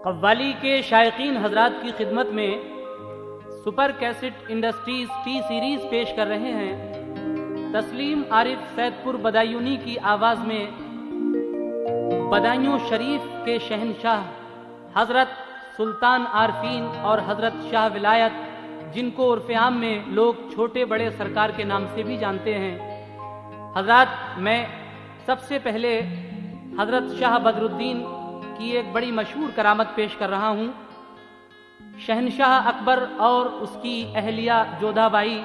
कव्वाली के शायकीन हजरात की खिदमत में super cassette industries T series पेश कर रहे हैं तस्लीम आरिफ सैदपुर बदायूनी की आवाज में बदायूं शरीफ के शहनशाह हजरत सुल्तान आरफीन और हजरत शाह विलायत, जिनको उर्फ़े आम में लोग छोटे बड़े सरकार के नाम से भी जानते हैं। हजरात, मैं सबसे पहले हजरत शाह बदरुद्दीन की एक बड़ी मशहूर करामत पेश कर रहा हूँ। शहनशाह अकबर और उसकी अहलिया जोधाबाई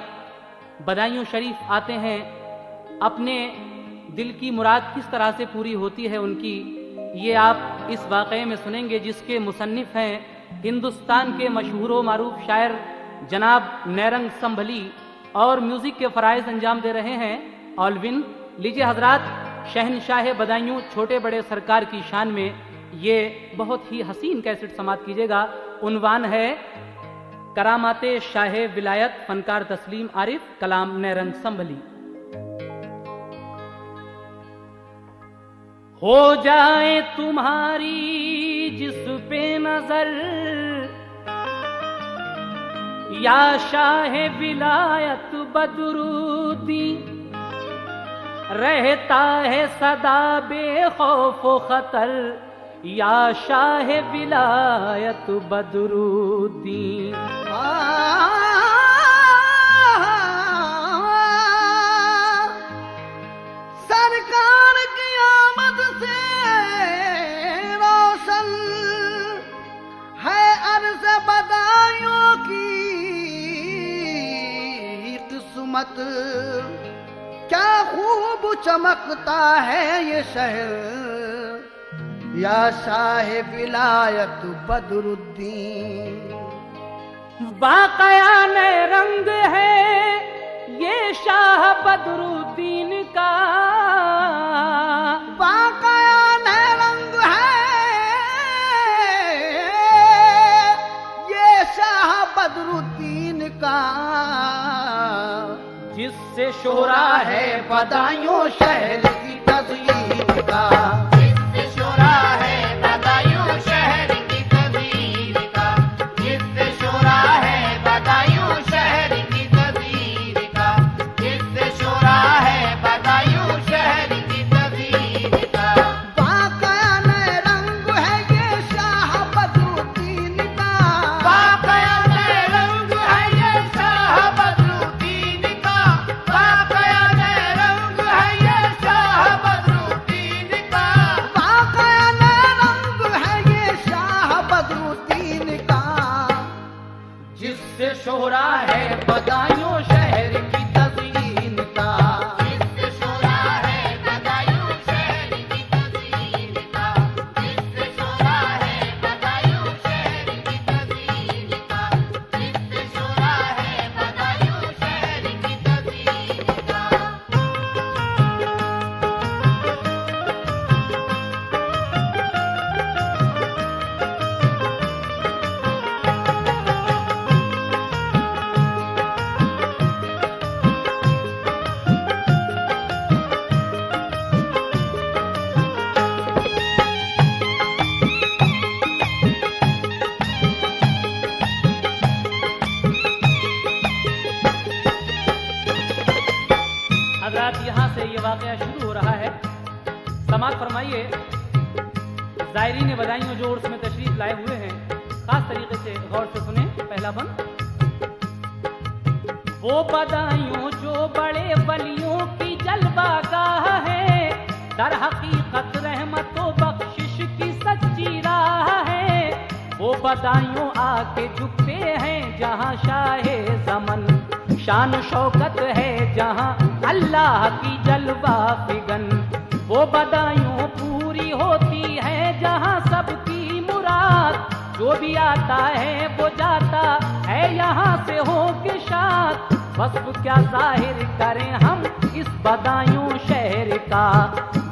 बदायूं शरीफ आते हैं। अपने दिल की मुराद किस तरह से पूरी होती है उनकी, ये आप इस वाक़े में सुनेंगे, जिसके मुसन्निफ हैं हिंदुस्तान के मशहूर व मारूफ शायर जनाब नैरंग संभली, और म्यूज़िक के फ़राइज़ अंजाम दे रहे हैं ऑलविन। लीजिए हजरात, शहनशाह बदायूं छोटे बड़े सरकार की शान में ये बहुत ही हसीन कैसेट समात कीजिएगा। उन्वान है करामाते शाह विलायत, फनकार तस्लीम आरिफ, कलाम नैरंग संभली। हो जाए तुम्हारी जिस पे नजर या शाह विलायत बदरुद्दी, रहता है सदा बेखौफ खतर या शाह विलायत बदरुद्दी। सरकार की आमद से रोशन है अर्ज़ बदायूं की किस्मत, क्या खूब चमकता है ये शहर या शाह विलायत बदरुद्दीन। बाक़या नए रंग है ये शाह बदरुद्दीन का, बाक़या नए रंग है ये शाह बदरुद्दीन का, जिससे शोहरा है बदायूं शहर की तज़हीर का। शोहरा है बदायूं शहर की तज़हीर का, जिससे शोहरा है बदायूं शहर की तज़हीर का, जिससे शोहरा है बदायूं शहर की तज़हीर का, जिससे शोहरा है बदायूं शहर की तज़हीर का। यहाँ से ये वाक़या शुरू हो रहा है। समात फरमाइए, ज़ायरीन बदायूं जो उर्स में तशरीफ लाए हुए हैं, खास तरीके से गौर से सुने। पहला बंद, वो बदायूं जो बड़े वलियों की जलवागाह है, दर हकीकत रहमत व बख्शिश की सच्ची राह है। वो बदायूं आके झुकते हैं जहाँ शाहे ज़मन, शान शौकत है जहाँ अल्लाह की जलवा फिगन। वो बदायूं पूरी होती है जहाँ सबकी मुराद, जो भी आता है वो जाता है यहाँ से हो के शाद। वस्फ क्या जाहिर करें हम इस बदायूं शहर का,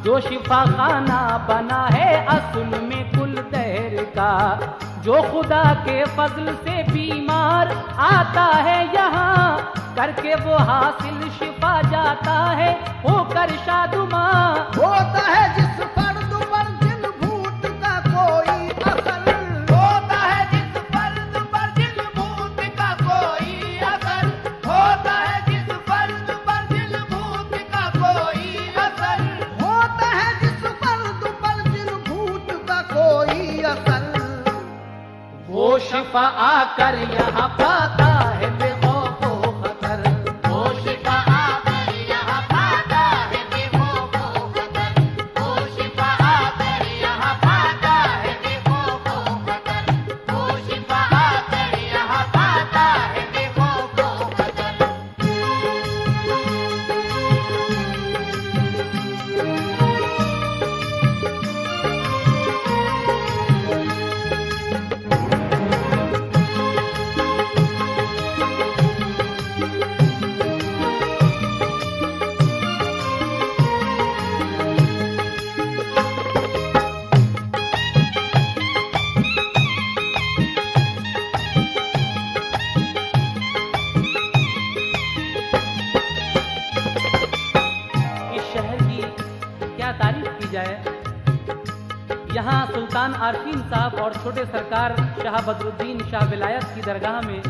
जो शिफा खाना बना है असल में कुल दहर का। जो खुदा के फजल से बीमार आता है यहाँ, करके वो हासिल शिफा जाता है होकर शादुमा। होता है जिस फर्द पर जिन भूत का कोई असर, शिफा आकर यहाँ पाता है बेखौफ व खतर। वो शिफा आकर यहाँ पाता है बेखौफ व खतर। वो शिफा आकर यहाँ पाता है बेखौफ व खतर। वो शिफा आकर यहाँ पाता है बेखौफ व खतर। इस शहर की क्या तारीफ की जाए। यहाँ सुल्तान आरफीन साहब और छोटे सरकार शाह बदरुद्दीन शाह विलायत की दरगाह में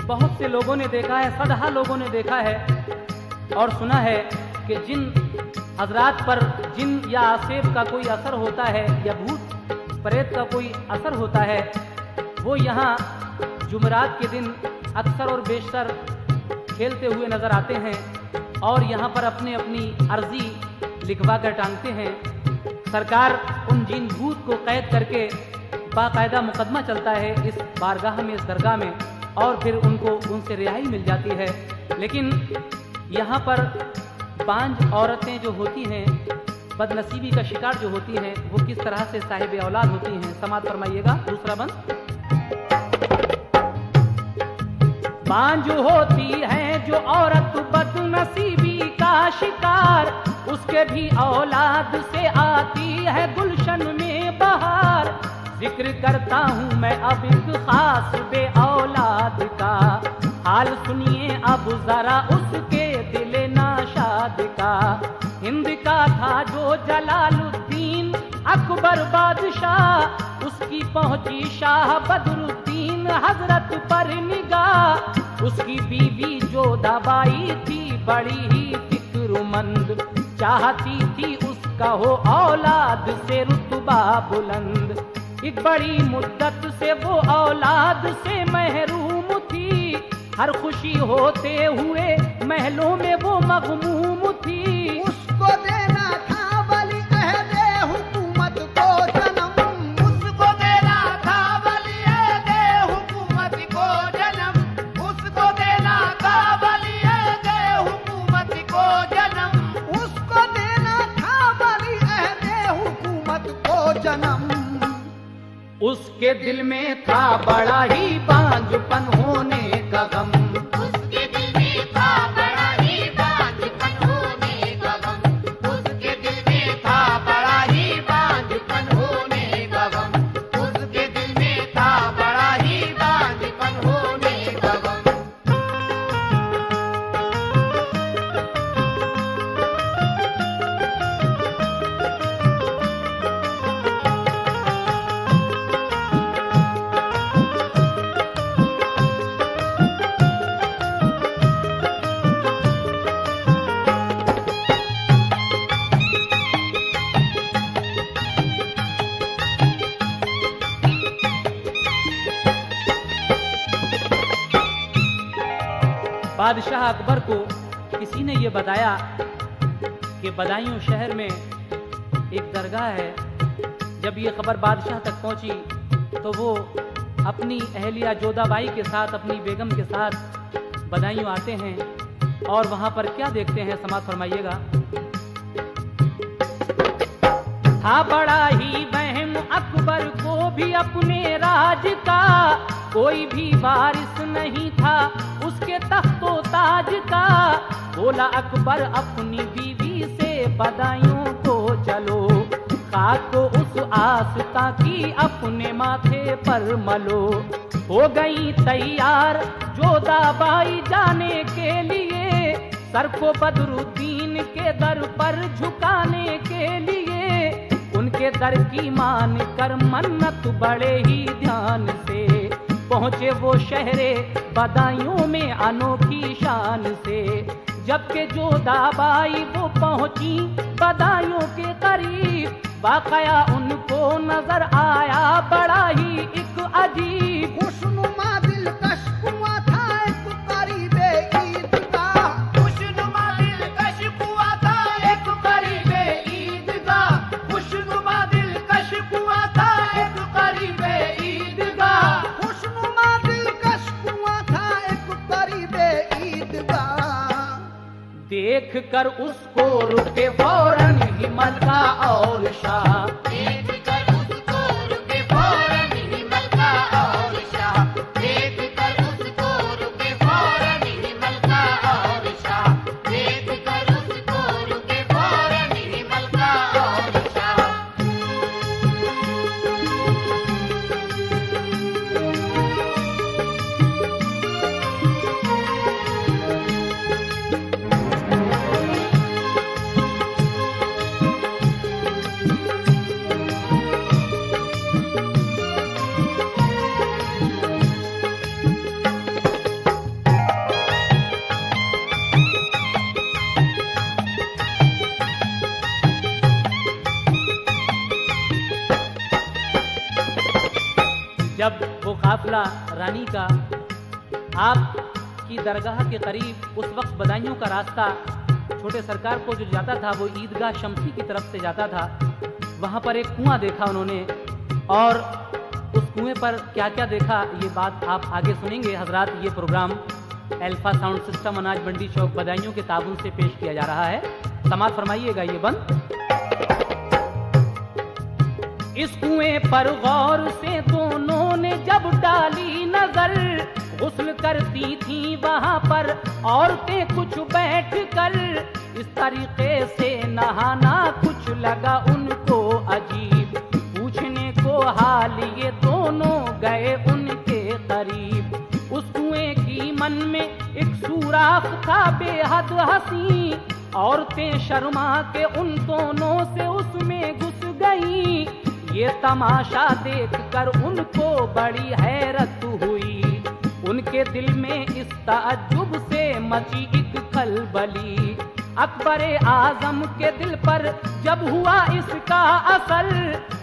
बहुत से लोगों ने देखा है, सदहा लोगों ने देखा है और सुना है कि जिन हजरात पर जिन या आसेब का कोई असर होता है या भूत प्रेत का कोई असर होता है, वो यहाँ जुमरात के दिन अक्सर और बेशतर खेलते हुए नजर आते हैं और यहाँ पर अपने अपनी अर्जी लिखवा कर टांगते हैं। सरकार उन जिन भूत को कैद करके बाकायदा मुकदमा चलता है इस बारगाह में, इस दरगाह में, और फिर उनको उनसे रिहाई मिल जाती है। लेकिन यहाँ पर बांझ औरतें जो होती हैं, बदनसीबी का शिकार जो होती हैं, वो किस तरह से साहिब औलाद होती हैं, समात फरमाइएगा। दूसरा बंद। बांझ होती है जो औरत बदनसीबी का शिकार, उसके भी औलाद से आती है गुलशन में बहार। जिक्र करता हूँ मैं अब एक खास बे औलाद का, हाल सुनिए अब जरा उसके दिल नाशाद का। हिंद का था जो जलालुद्दीन अकबर बादशाह, उसकी पहुंची शाह बदरुद्दीन हजरत पर निगाह। उसकी बीवी जोधाबाई थी बड़ी ही फिक्रुमंद, चाहती थी उसका हो औलाद से रुतबा बुलंद। एक बड़ी मुद्दत से वो औलाद से महरूम थी, हर खुशी होते हुए महलों में वो मगमूम थी। उसको देना था वली अहदे हुकूमत को जन्म, उसको देना था वली-ए-दे हुकूमत को जन्म। उसको देना था वली-ए-दे हुकूमत को जन्म। उसको देना था वली अहदे हुकूमत को जन्म। उसके दिल में था बड़ा ही बांझपन होने का गम। उसके दिल में था बड़ा ही बांझपन होने का गम। उसके दिल में था बड़ा ही बांझपन होने का गम। उसके दिल में था बड़ा ही बांझपन होने का गम। बादशाह अकबर को किसी ने ये बताया कि बदायूं शहर में एक दरगाह है। जब ये खबर बादशाह तक पहुंची तो वो अपनी अहलिया जोधाबाई के साथ, अपनी बेगम के साथ बदायूं आते हैं और वहां पर क्या देखते हैं, समात फरमाइएगा। था बड़ा ही वहम अकबर को भी अपने राज का, कोई भी वारिस नहीं था उसके तख्तो ताज का। बोला अकबर अपनी बीवी से बदायूं को चलो, खाक को उस आस्था की अपने माथे पर मलो। हो गई तैयार जोधाबाई जाने के लिए, सर को बदरुद्दीन के दर पर झुकाने के लिए। उनके दर की मान कर मन्नत बड़े ही ध्यान से पहुँचे वो शहरे बदायूं में अनोखी शान से। जबकि जोधाबाई वो पहुंची बदायूं के करीब, वाकया उनको नजर आया बड़ा ही एक अजीब। देख कर उसको रुके फौरन ही मलका और शाह। देख कर उसको रुके फौरन ही मलका और शाह। देख कर उसको रुके फौरन ही मलका और शाह। देख कर उसको रुके फौरन ही मलका और शाह। जब वो काफिला रानी का आपकी दरगाह के करीब, उस वक्त बदायूं का रास्ता छोटे सरकार को जो जाता था वो ईदगाह शमसी की तरफ से जाता था। वहाँ पर एक कुआं देखा उन्होंने, और उस कुएं पर क्या क्या देखा ये बात आप आगे सुनेंगे हजरात। ये प्रोग्राम अल्फा साउंड सिस्टम अनाज मंडी चौक बदायूं के ताबून से पेश किया जा रहा है। समात फरमाइएगा ये बंद। इस कुएं पर गौर से दोनों ने जब डाली नजर, गुस्ल करती थी वहां पर औरतें कुछ बैठ कर। इस तरीके से नहाना कुछ लगा उनको अजीब, पूछने को हाल ये दोनों गए उनके करीब। उस कुएं की मन में एक सुराख था बेहद हंसी, औरतें शर्मा के उन दोनों से उसमें घुस गई। ये तमाशा देखकर उनको बड़ी हैरत हुई, उनके दिल में इस ताज्जुब से मची एक खलबली। अकबर आजम के दिल पर जब हुआ इसका असर,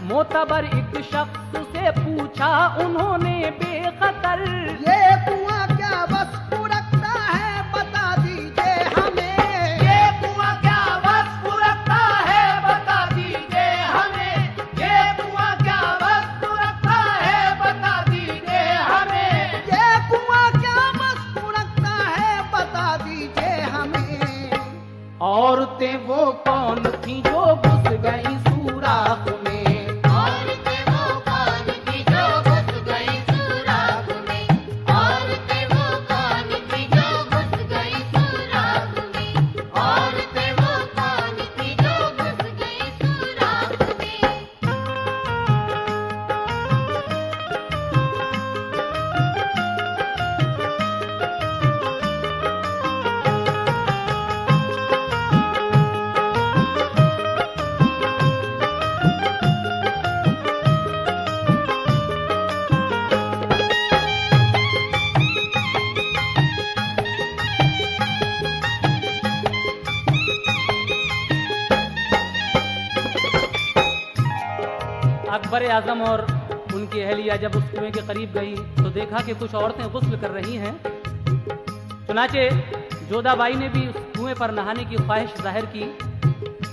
मोतबर एक शख्स से पूछा उन्होंने बेखतर। ये कुआं क्या वस्तु रखता है बता दीजिए हमें। ये कुआं क्या वस्तु रखता है बता दीजिए हमें। ये कुआं क्या वस्तु रखता है बता दीजिए हमें। ये कुआं क्या वस्तु रखता है बता दीजिए हमें। औरतें वो कौन थी जो घुस गई सुराख में। औरतें वो कौन थी जो घुस गई सुराख में। औरतें वो कौन थी जो घुस गई सुराख में। औरतें वो कौन थी जो घुस गई सुराख में। अकबर आजम और उनकी अहलिया जब उस कुएं के करीब गई तो देखा कि कुछ औरतें गुस्ल कर रही हैं। चुनाचे जोधाबाई ने भी उस कुएं पर नहाने की ख्वाहिश जाहिर की,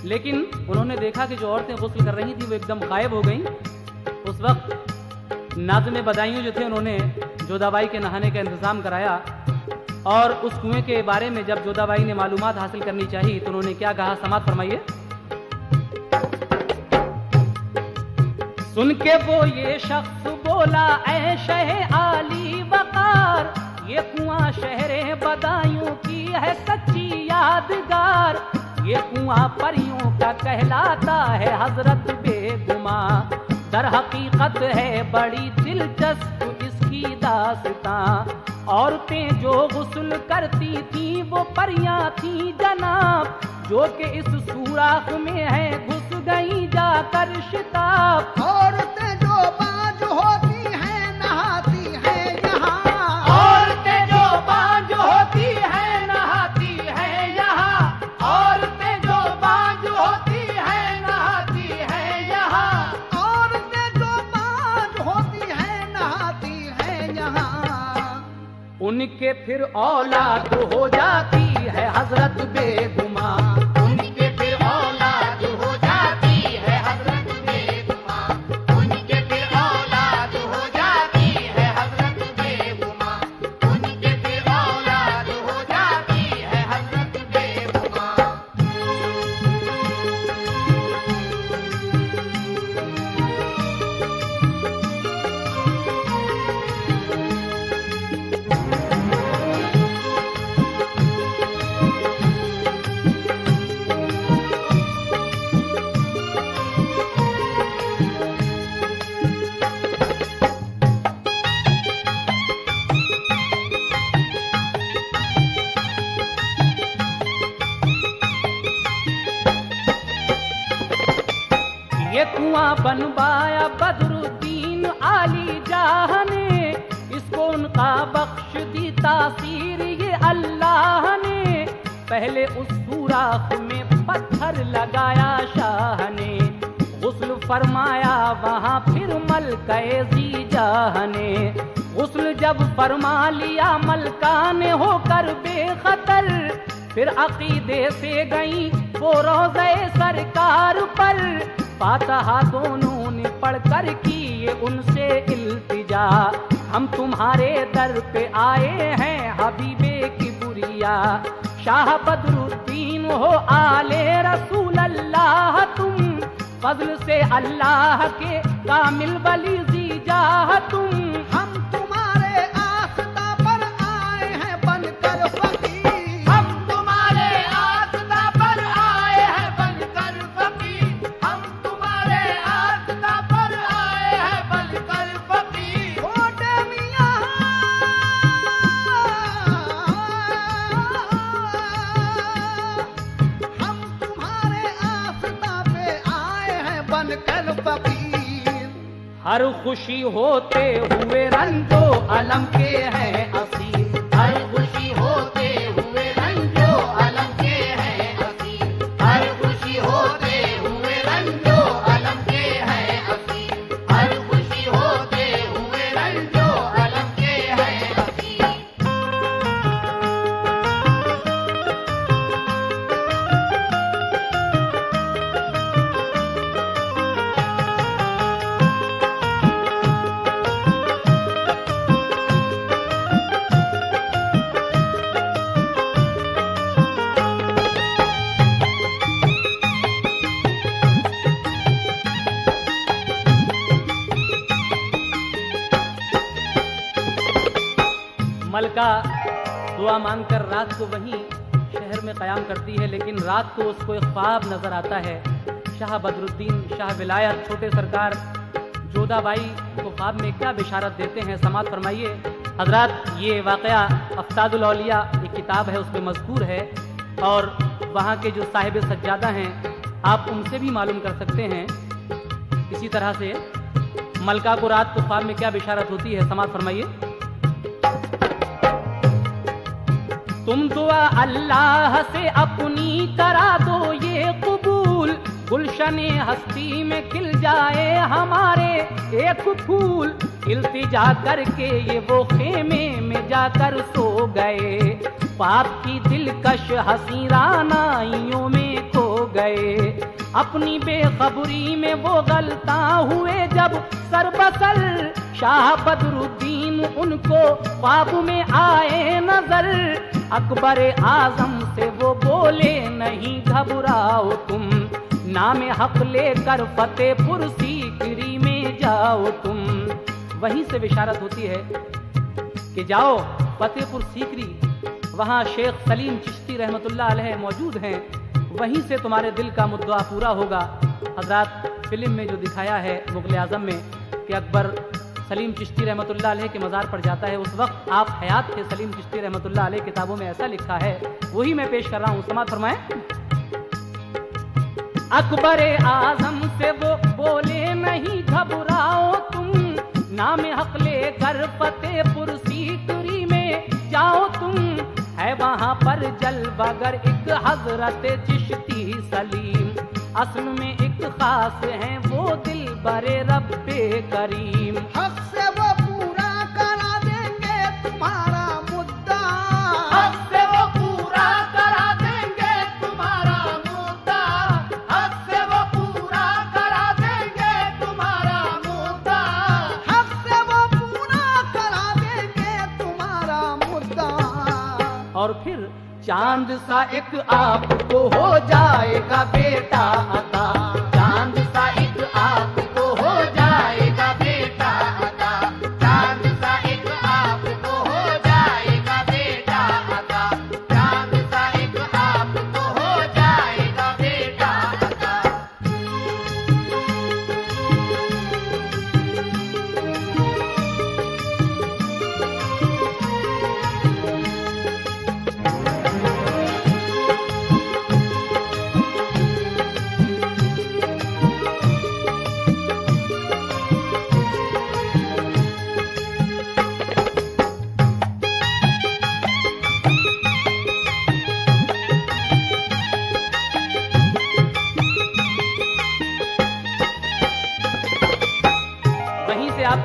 लेकिन उन्होंने देखा कि जो औरतें गुस्ल कर रही थी वो एकदम गायब हो गईं। उस वक्त नाज़िम बदायूं जो थे उन्होंने जोधाबाई के नहाने का इंतज़ाम कराया, और उस कुएं के बारे में जब जोधाबाई ने मालूमात हासिल करनी चाहिए तो उन्होंने क्या कहा, समात फरमाइए। सुन के वो ये शख्स बोला, ऐ शह आली वकार, ये कुआं शहरे बदायूं की है सच्ची यादगार। ये कुआं परियों का कहलाता है हजरत बेगुमा, दर हकीकत है बड़ी दिलचस्प इसकी दास्तां। औरतें जो गुस्ल करती थी वो परियां थी जनाब, जो कि इस सुराख में है घुस गई जाकर शिताब। औरतें जो बाज होती हैं नहाती हैं यहाँ। औरतें जो बांझ होती हैं नहाती हैं यहाँ। औरतें जो बांझ होती हैं नहाती हैं यहाँ। औरतें जो बाज होती हैं नहाती हैं यहाँ। उनके फिर औलाद हो जाती है हजरत बेगुमा। उनके फिर औलाद हो जाती है हजरत बेगुमा। उनके फिर औलाद हो जाती है हजरत बेगुमा। उनके फिर औलाद हो जाती है हजरत बेगुमा। ये कुआं बनवाया बदरुद्दीन आली जाह ने, इसको उनका बख्श दी तासीर ये अल्लाह ने। पहले उस सुराख में पत्थर लगाया शाह ने, गुस्ल फरमाया वहां फिर मलके जीजाह ने। गुस्ल जब फरमा लिया मलका ने होकर बेखतर, फिर अकीदे से गई वो रोज़े सरकार पर। फातिहा दोनों ने पढ़कर की ये उनसे इल्तिजा, हम तुम्हारे दर पे आए हैं हबीबे की बुरिया। शाह बदरुद्दीन हो आले रसूल अल्लाह तुम, फजल से अल्लाह के कामिल वली जीजाह तुम। हम तुम्हारे आस्था पर आए हैं बनकर फकीर, हम तुम्हारे आस्था पर आए हैं बनकर फकीर, हम तुम्हारे आस्था पर आए हैं बनकर फकीर। छोटे मियां हम तुम्हारे आस्था पे आए हैं बनकर फकीर। हर खुशी होते हुए रंजो अलम के हैं असीर, हर खुशी होते हुए रंजो अलम के हैं असीर, हर खुशी होते हुए रंजो अलम के हैं असीर, हर खुशी होते हुए रंजो अलम के हैं असीर। मलका दुआ मांगकर रात को वहीं शहर में क़याम करती है, लेकिन रात को उसको एक ख्वाब नजर आता है। शाह बदरुद्दीन शाह विलायत छोटे सरकार जोधाबाई को ख्वाब में क्या बिशारत देते हैं, समात फरमाइए हजरात। ये वाक़या अफ्तादुल औलिया एक किताब है उसमें मज़कूर है, और वहाँ के जो साहिब सज्जादा हैं आप उनसे भी मालूम कर सकते हैं। इसी तरह से मलका को रात को ख्वाब में क्या बिशारत होती है, समात फरमाइए। तुम दुआ अल्लाह से अपनी करा दो ये कबूल, गुलशने हस्ती में खिल जाए हमारे एक फूल। इल्तिजा करके ये वो खेमे में जाकर सो गए, पाप की दिलकश हंसी रानाइयों में खो गए। अपनी बेखबरी में वो गलता हुए जब सरबसर, शाह बदरुद्दीन उनको ख्वाब में आए नजर। अकबर आजम से वो बोले नहीं घबराओ तुम, नाम हक लेकर फतेहपुर सीकरी में जाओ तुम। वहीं से बिशारत होती है कि जाओ फतेहपुर सीकरी, वहाँ शेख सलीम चिश्ती रहमतुल्लाह अलैह मौजूद हैं, वहीं से तुम्हारे दिल का मुद्दा पूरा होगा। हजरात फिल्म में जो दिखाया है मुगल आजम में कि अकबर सलीम चिश्ती रहमतुल्लाह अलैह के मज़ार पर जाता है, उस वक्त आप हयात थे सलीम चिश्ती रहमतुल्लाह अलैह, किताबों में ऐसा लिखा है, वही मैं पेश कर रहा हूँ, समात फरमाएं। अकबर आजम से वो बोले नहीं घबराओ तुम, नाम हक लेकर फतेहपुर सीकरी में जाओ तुम। है वहाँ पर जलवागर एक हजरत चिश्ती सलीम, असल में एक खास है वो दिल बरे रब्बे करीम। हक से वो पूरा करा देंगे तुम्हारा मुद्दा, हक से वो पूरा करा देंगे तुम्हारा मुद्दा, हक से वो पूरा करा देंगे तुम्हारा मुद्दा, हक से वो पूरा करा देंगे तुम्हारा मुद्दा। और फिर चांद सा एक आपको हो जाएगा बेटा अता, चांद सा एक आपको हो जाएगा बेटा अता, चांद सा एक आपको हो जाएगा बेटा अता, चांद सा एक आपको हो जाएगा बेटा अता।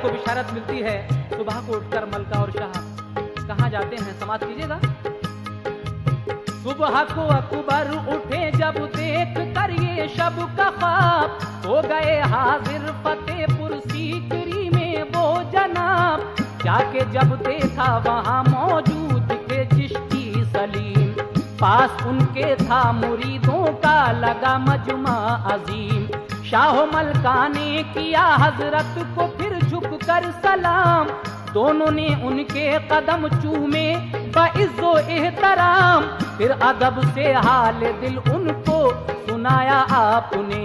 को बिशारत मिलती है। सुबह को उठकर मलका और शाह कहाँ जाते हैं, समाप्त कीजिएगा। सुबह को अकबर उठे जब देख कर ये शब का ख्वाब, हो गए हाजिर फतेहपुर सीकरी में वो जनाब। जाके जब देखा वहाँ मौजूद थे चिश्ती सलीम, पास उनके था मुरीदों का लगा मजमा अजीम। शाह मलका ने किया हजरत को फिर झुक कर सलाम, दोनों ने उनके कदम चूमे बइज़्ज़ो एहतराम। फिर अदब से हाल दिल उनको सुनाया आपने,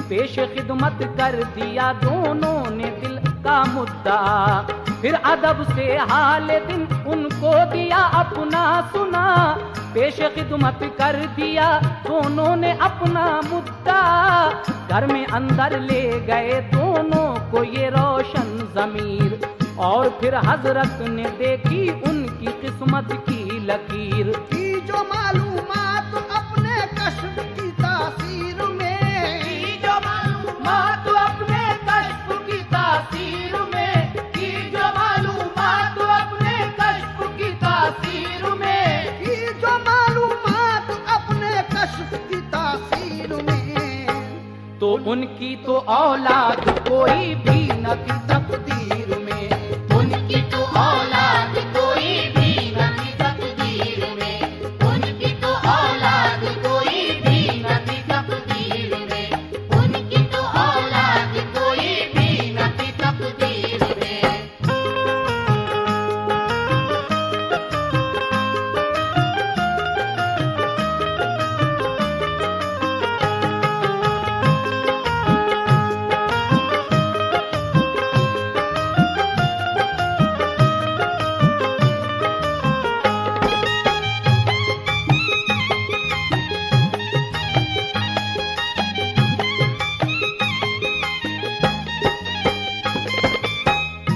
पेश खिदमत कर दिया दोनों ने दिल का मुद्दा। फिर अदब से हाल दिल उनको दिया अपना सुना, पेश खिदमत कर दिया दोनों ने अपना मुद्दा। घर में अंदर ले गए दोनों को ये रोशन ज़मीर, और फिर हजरत ने देखी उनकी किस्मत की लकीर। की जो मालूमात अपने कश्फ की तासीर में, की जो मालूमात अपने कश्फ की तासीर में, की जो मालूमात अपने कश्फ की तासीर में, की जो मालूमात अपने कश्फ की तासीर में, तो उनकी तो औलाद कोई भी न थी तकदीर में। उनकी तो औलाद कोई भी न थी तकदीर में, उनकी तो औलाद कोई भी न थी तकदीर में, उनकी तो औलाद कोई भी न थी तकदीर में।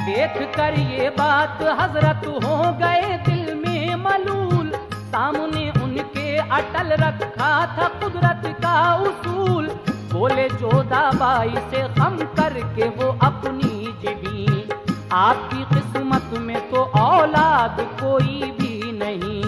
देख कर ये बात हजरत हो गए दिल में मलूल, सामने उनके अटल रखा था कुदरत का उसूल। बोले जोधाबाई से खम करके वो अपनी जीवी, आपकी किस्मत में तो औलाद कोई भी नहीं।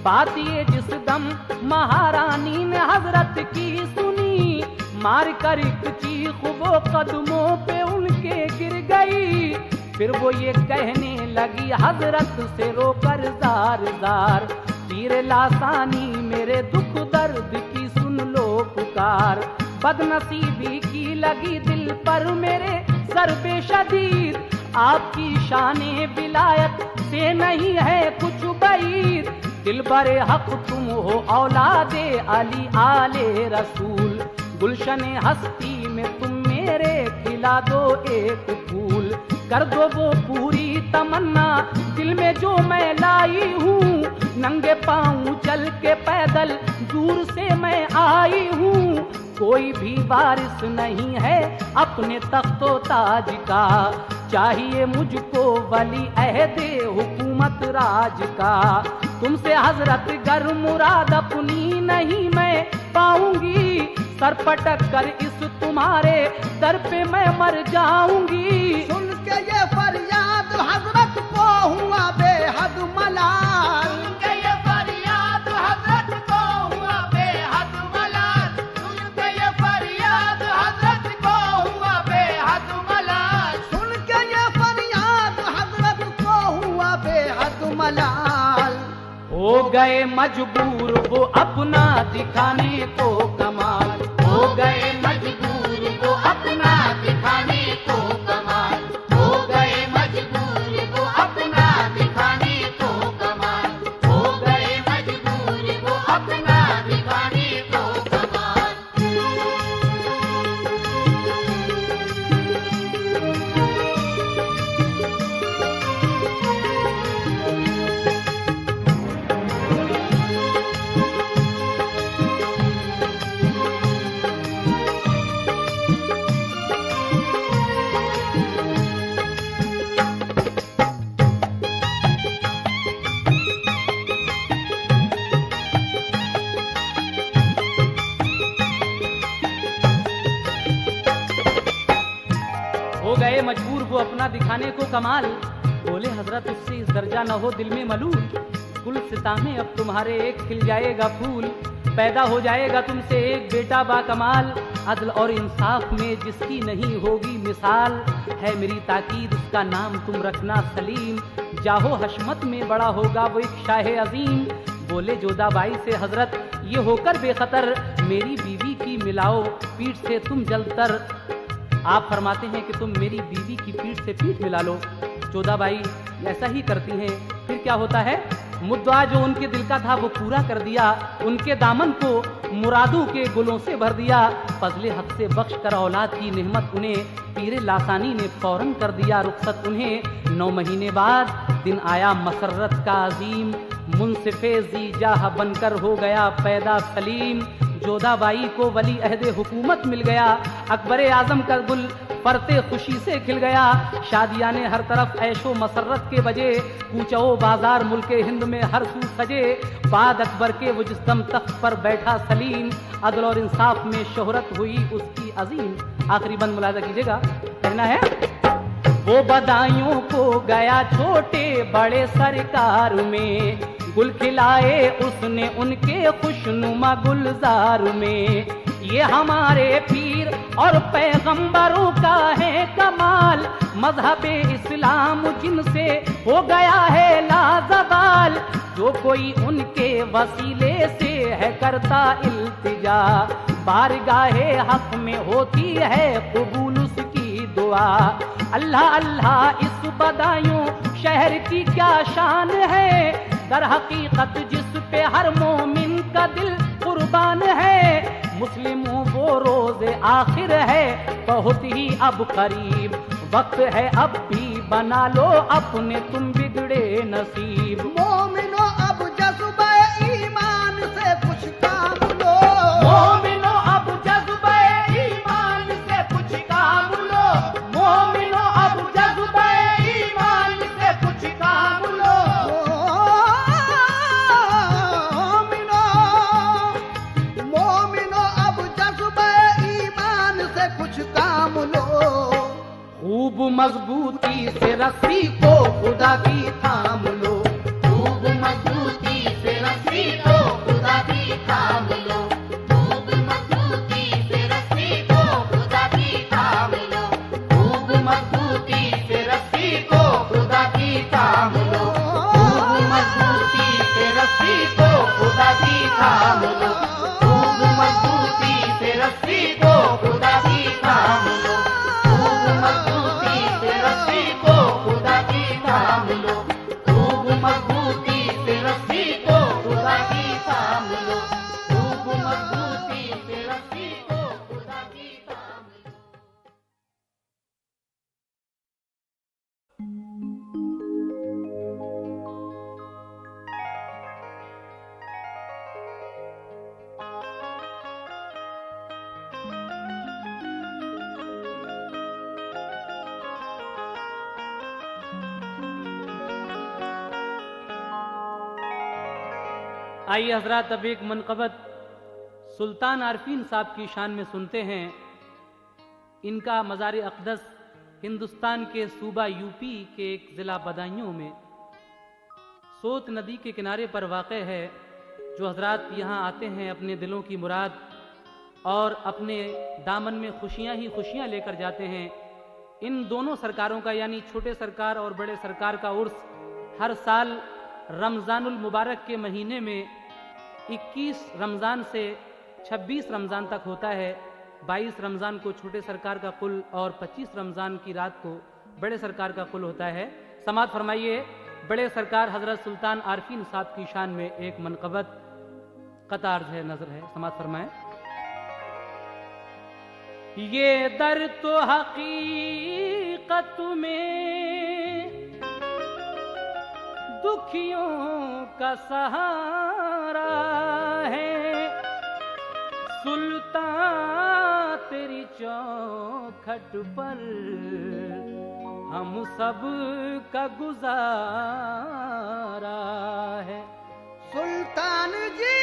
बात ये जिस दम महारानी ने हजरत की सुनी, मार कर एक चीख वो कदमों पे उनके गिर गई। फिर वो ये कहने लगी हजरत से रोकर जार जार, तीर लासानी मेरे दुख दर्द की सुन लो पुकार। बदनसीबी की लगी दिल पर मेरे ज़र्बे शदीद, आपकी शाने विलायत से नहीं है कुछ बैद। दिल बरे हक तुम हो औलादे अली आले रसूल, गुलशने हस्ती में तुम मेरे खिला दो एक फूल। कर दो वो पूरी तमन्ना दिल में जो मैं लाई हूँ, नंगे पाँव चल के पैदल दूर से मैं आई हूँ। कोई भी वारिस नहीं है अपने तख्तो ताज का, चाहिए मुझको वली अहदे हुकूमत राज का। तुमसे हजरत गर मुराद अपनी नहीं मैं पाऊंगी, सर पटक कर इस तुम्हारे दर पे मैं मर जाऊंगी। सुन के ये फरियाद हजरत को हुआ बेहद मलाल, सुन के ये फरियाद हजरत को हुआ बेहद मलाल, सुन के ये फरियाद हजरत को हुआ बेहद मलाल, सुन के ये फरियाद हजरत को हुआ बेहद मलाल। हो गए मजबूर वो अपना दिखाने को कमाल, हो गए मजबूर वो अपना दिखाने को कमाल, हो गए मजबूर वो अपना दिखाने को कमाल, हो गए मजबूर वो अपना दिखाने को कमाल। गए मजबूर वो अपना दिखाने को कमाल। बोले हजरत उससे इस दर्जा न हो दिल में मलूल, गुलसिता में अब तुम्हारे एक खिल जाएगा फूल, पैदा हो जाएगा तुमसे एक बेटा बाकमाल। अदल और इंसाफ में जिसकी नहीं होगी मिसाल, है मेरी ताकीद उसका नाम तुम रखना सलीम, जाहो हशमत में बड़ा होगा वो एक शाह अजीम। बोले जोधाबाई से हजरत ये होकर बेखतर, मेरी बीवी की मिलाओ पीठ से तुम जलतर। आप फरमाते हैं कि तुम मेरी बीवी की पीठ से पीठ मिला लो। जोधाबाई ऐसा ही करती हैं। फिर क्या होता है, मुद्दा जो उनके दिल का था वो पूरा कर दिया, उनके दामन को मुरादों के गुलों से भर दिया। फजले हक से बख्श कर औलाद की नेमत उन्हें पीरे लासानी ने फौरन कर दिया रुखसत उन्हें। 9 महीने बाद दिन आया मसर्रत का अजीम, मुंसिफे ज़ीजाह बनकर हो गया पैदा सलीम। जोधाबाई को वली अहदे हुकूमत मिल गया, अकबर आजम का गुल फरते खुशी से खिल गया। शादियां ने हर तरफ ऐशो मसर्रत के बजे, कूचो बाजार मुल्के हिंद में हर सू सजे। बाद अकबर के वो जिस दम तख्त पर बैठा सलीम, अदल और इंसाफ में शोहरत हुई उसकी अजीम। आखिरी बंद मुलाजा कीजिएगा, कहना है वो बदायूं को गया छोटे बड़े सरकार में, गुल खिलाए उसने उनके खुशनुमा गुलजार में। ये हमारे पीर और पैगंबरों का है कमाल, मजहबे इस्लाम जिनसे हो गया है लाजवाल। जो कोई उनके वसीले से है करता इल्तिजा, बारगाहे हक में होती है कबूल उसकी दुआ। अल्लाह अल्लाह इस बदायूं शहर की क्या शान है, दर हकीकत जिस पे हर मोमिन का दिल कुर्बान है। मुस्लिमों वो रोज़े आखिर है बहुत ही अब करीब, वक्त है अब भी बना लो अपने तुम बिगड़े नसीब। मोमिनो अब जज्बे ईमान से कुछ काम लो, मोमिनो अब जज्बे ईमान से कुछ काम लो, मोमिनो अब जज्बे ईमान से कुछ काम लो। मोमिनो अब जज्बे ईमान से कुछ काम लो। खूब मजबूती से रस्सी को खुदा की थाम लो, खूब मजबूती से रस्सी को खुदा की थाम लो, खूब मजबूती से रस्सी को खुदा की थाम लो, खूब मजबूती से रस्सी को खुदा की थाम लो, खूब मजबूती से रस्सी को खुदा की थाम लो, खूब मजबूती से रस्सी को खुदा की थाम लो, खूब मजबूती से रस्सी को खुदा की थाम लो, खूब मजबूती से रस्सी को खुदा की थाम लो, खूब मजबूती से रस्सी को खुदा की थाम लो। आइए हजरात अब एक मनकबत सुल्तान आरफीन साहब की शान में सुनते हैं। इनका मज़ार अक़दस हिंदुस्तान के सूबा यूपी के एक ज़िला बदायूं में सोत नदी के किनारे पर वाक़ है। जो हजरात यहाँ आते हैं अपने दिलों की मुराद और अपने दामन में खुशियाँ ही खुशियाँ लेकर जाते हैं। इन दोनों सरकारों का यानी छोटे सरकार और बड़े सरकार का उर्स हर साल रमज़ानुल मुबारक के महीने में 21 रमज़ान से 26 रमज़ान तक होता है। 22 रमज़ान को छोटे सरकार का कुल और 25 रमज़ान की रात को बड़े सरकार का कुल होता है। समात फरमाइए बड़े सरकार हज़रत सुल्तान आरफीन साहब की शान में एक मनकबत कतार है नजर है। समात फरमाए। ये दर तो हकीकत में दुखियों का सहारा है, सुल्तान तेरी चौखट पर हम सब का गुजारा है। सुल्तान जी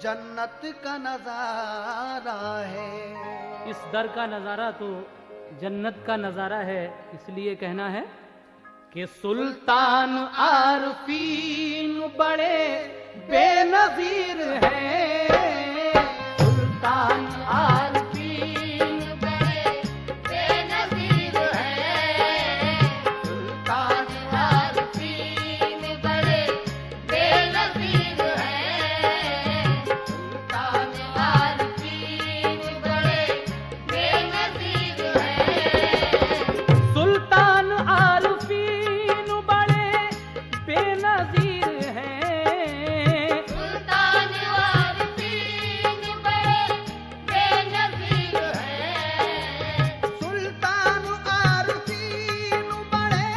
जन्नत का नजारा है। इस दर का नजारा तो जन्नत का नजारा है। इसलिए कहना है कि सुल्तान आरफीन बड़े बेनजीर हैं। सुल्तान आरफीन बड़े बेनज़ीर हैं। सुल्तान आरफीन बड़े बेनज़ीर हैं। सुल्तान आरफीन बड़े बेनज़ीर हैं। सुल्तान आरफीन बड़े बेनजीर हैं। सुल्तान आरफीन बड़े बेनज़ीर हैं। सुल्तान आरफीन बड़े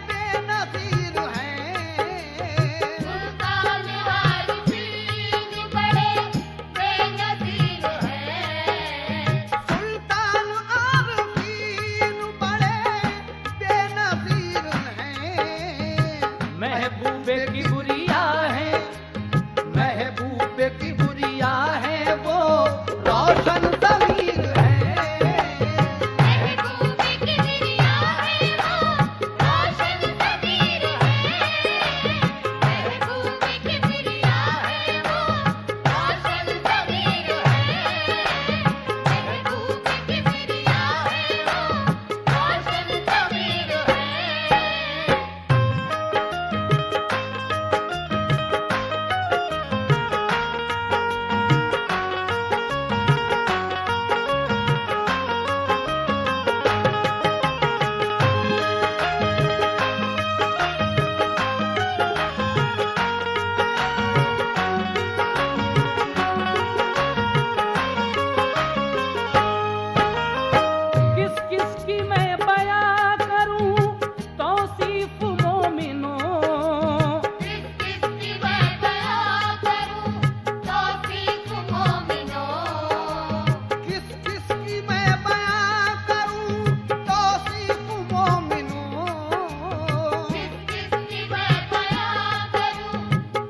बेनज़ीर हैं। सुल्तान आरफीन बड़े बेनज़ीर हैं। सुल्तान आरफीन बड़े बेनज़ीर हैं। महबूबे की बुरिया है, महबूबे की बुरिया है, वो रोशन ज़मीर है। महबूबे की बिरिया है वो रोशन ज़मीर है। महबूबे की बिरिया है वो रोशन ज़मीर है। महबूबे की बिरिया है वो रोशन ज़मीर है। किस किस की मैं बयां करूं तौसीफ मोमिनों। किस किस की मैं बयां करूं तौसीफ मोमिनों। किस किस की मैं बयां करूं तौसीफ मोमिनों। किस किस की मैं बयां करूं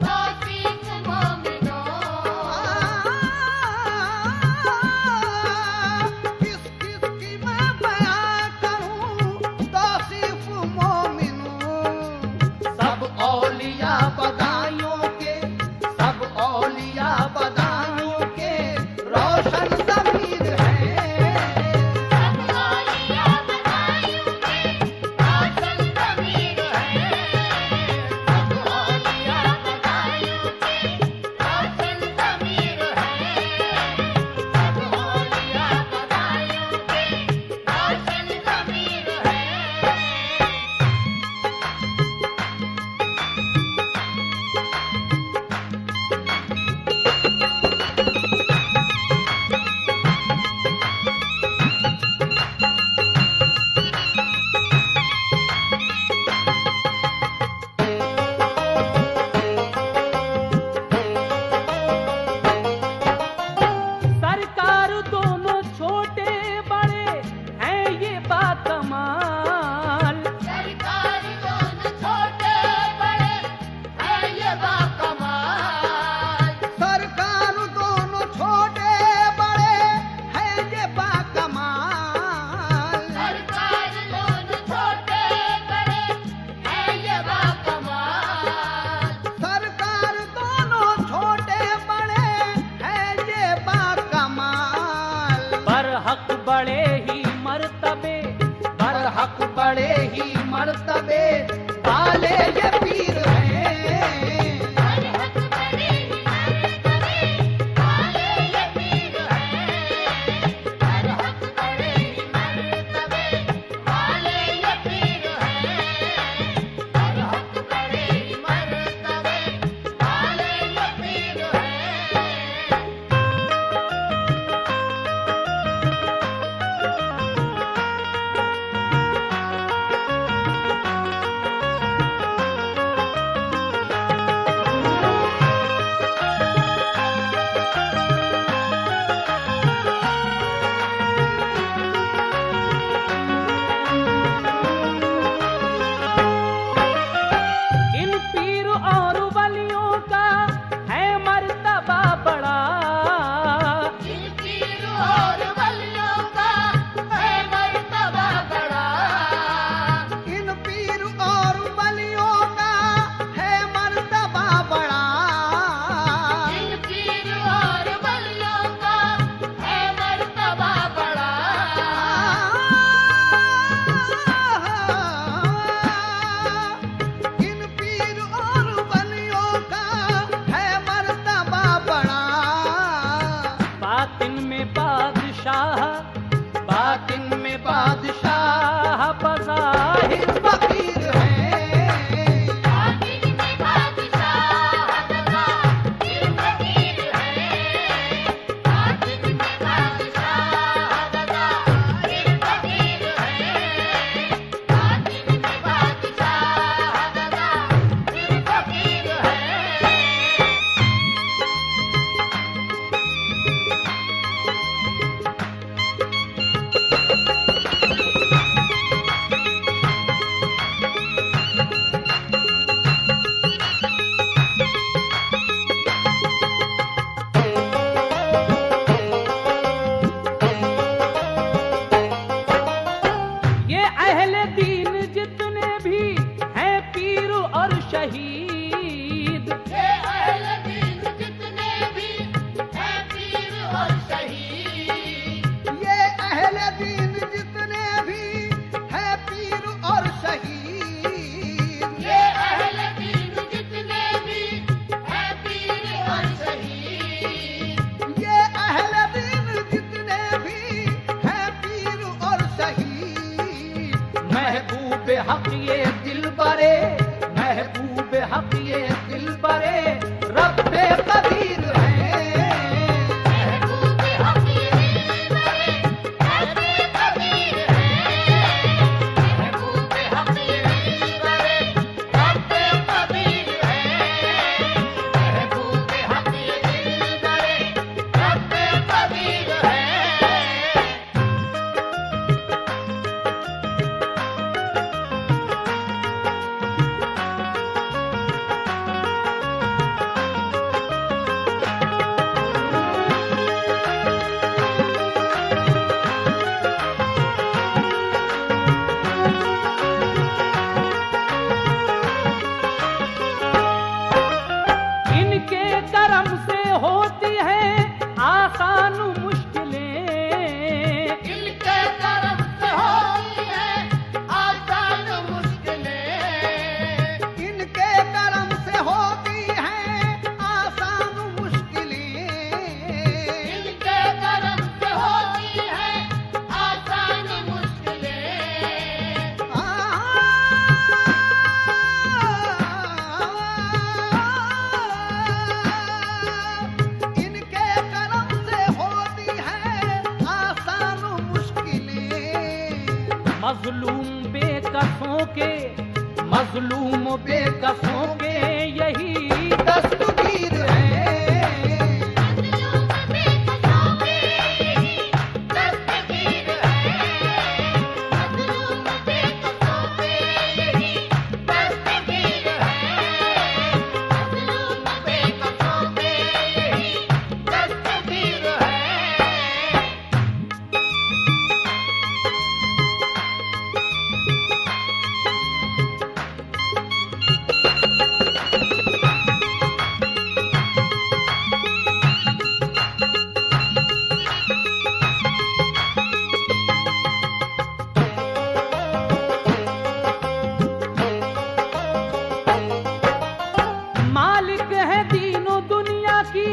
तौसीफ मोमिनों। किस किस की मैं बयां करूं तौसीफ मोमिनों। सब औलिया बदायूं के, सब औलिया बदायूं के रोशन ज़मीर हैं। सब औलिया बदायूं के रोशन ज़मीर हैं। सब औलिया बदायूं के रोशन ज़मीर हैं। सब औलिया बदायूं के रोशन ज़मीर हैं। ये अहले दीन जितने भी हैं पीर और शहीद, ये अहले दीन जितने भी हैं पीर और शहीद, ये अहले दीन जितने भी हैं पीर और शहीद, ये अहले दीन जितने भी हैं पीर और शहीद। महबूब हक ये दिल बरे, महबूब हक ये दिल बरे, रब्बे कदीर है। महबूब हक ये दिल बरे, रब्बे कदीर है। महबूब हक ये दिल बरे, रब्बे कदीर है। महबूब हक ये दिल बरे, रब्बे कदीर है। इनके करम से होती है आसान मुश्किलें, इनके करम से होती है आसान मुश्किलें, इनके करम से होती हैं आसान मुश्किलें। इनके करम से होती है आसान मुश्किलें। इनके करम से होती है आसान मुश्किलें। मजलूम बेकसों के, मजलूम बेकसों के यही दस्तगीर है। मजलूम बेकसों के यही दस्तगीर है। मजलूम बेकसों के यही दस्तगीर है। मजलूम बेकसों के यही दस्तगीर है। मालिक है तीनों दुनिया की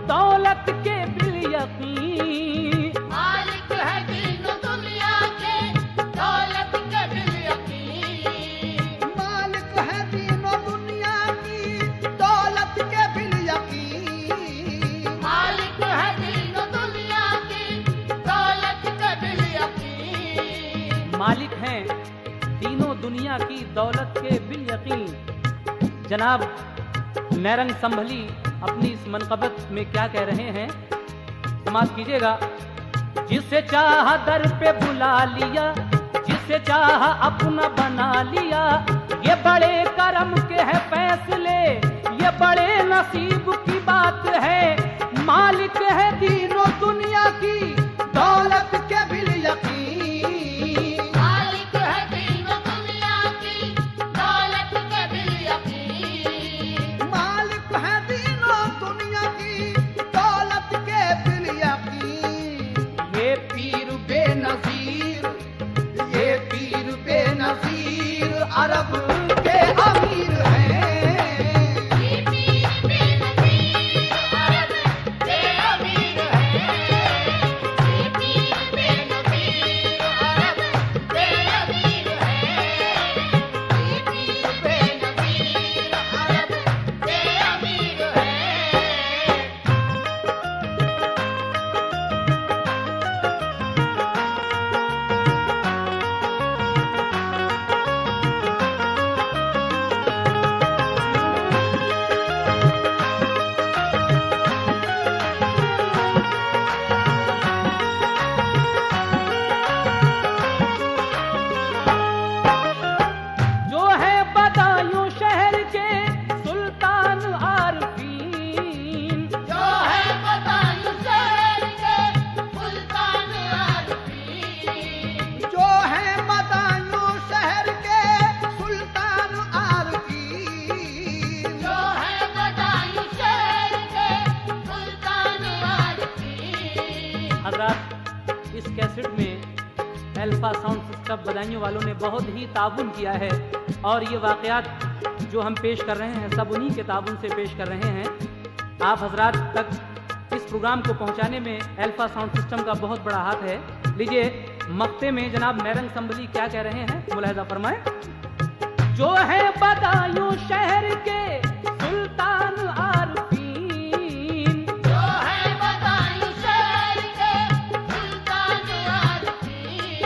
दौलत के बिल-यकीन। मालिक है तीनों दुनिया के दौलत के बिल-यकीन। मालिक है तीनों दुनिया की दौलत के बिल-यकीन। मालिक है तीनों दुनिया की दौलत के बिल-यकीन। मालिक हैं तीनों दुनिया की दौलत के बिल-यकीन। जनाब नैरंग संभली अपनी इस मनकबत में क्या कह रहे हैं, समाज कीजिएगा। जिसे चाहा दर पे बुला लिया, जिसे चाहा अपना बना लिया, ये बड़े करम के है फैसले, ये बड़े नसीब की बात है। मालिक है तीनों दुनिया की दौलत के बिल-यकीन। मालिक है तीनों दुनिया की दौलत के बिल-यकीन। मालिक है तीनों दुनिया की दौलत के बिल-यकीन। ये पीर बेनज़ीर, ये पीर बेनज़ीर अरब के अमीर हैं। ये पीर बेनज़ीर कैसेट में अल्फा साउंड सिस्टम बदायूं वालों ने बहुत ही ताउन किया है और ये वाक़यात जो हम पेश कर रहे हैं सब उन्हीं के ताउन से पेश कर रहे हैं। आप हजरात तक इस प्रोग्राम को पहुंचाने में अल्फा साउंड सिस्टम का बहुत बड़ा हाथ है। लीजिए मक्ते में जनाब नैरंग संबली क्या कह रहे हैं, मुलाहिजा फरमाएं। जो है बदायूं शहर के सुल्तान आरफीन, जो है बदायूं शहर के सुल्तान आरफीन,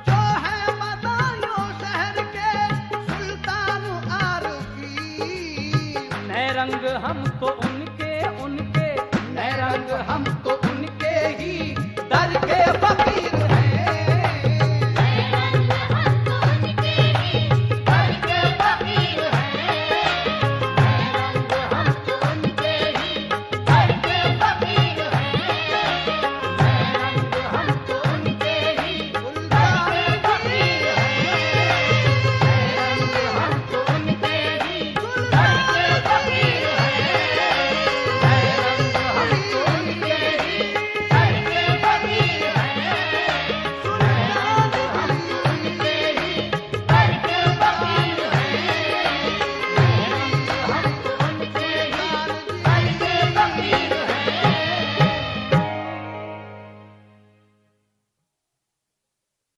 जो है बदायूं शहर के सुल्तान आरफीन, नैरंग हम तो उनके रंग हम तो उनके ही दर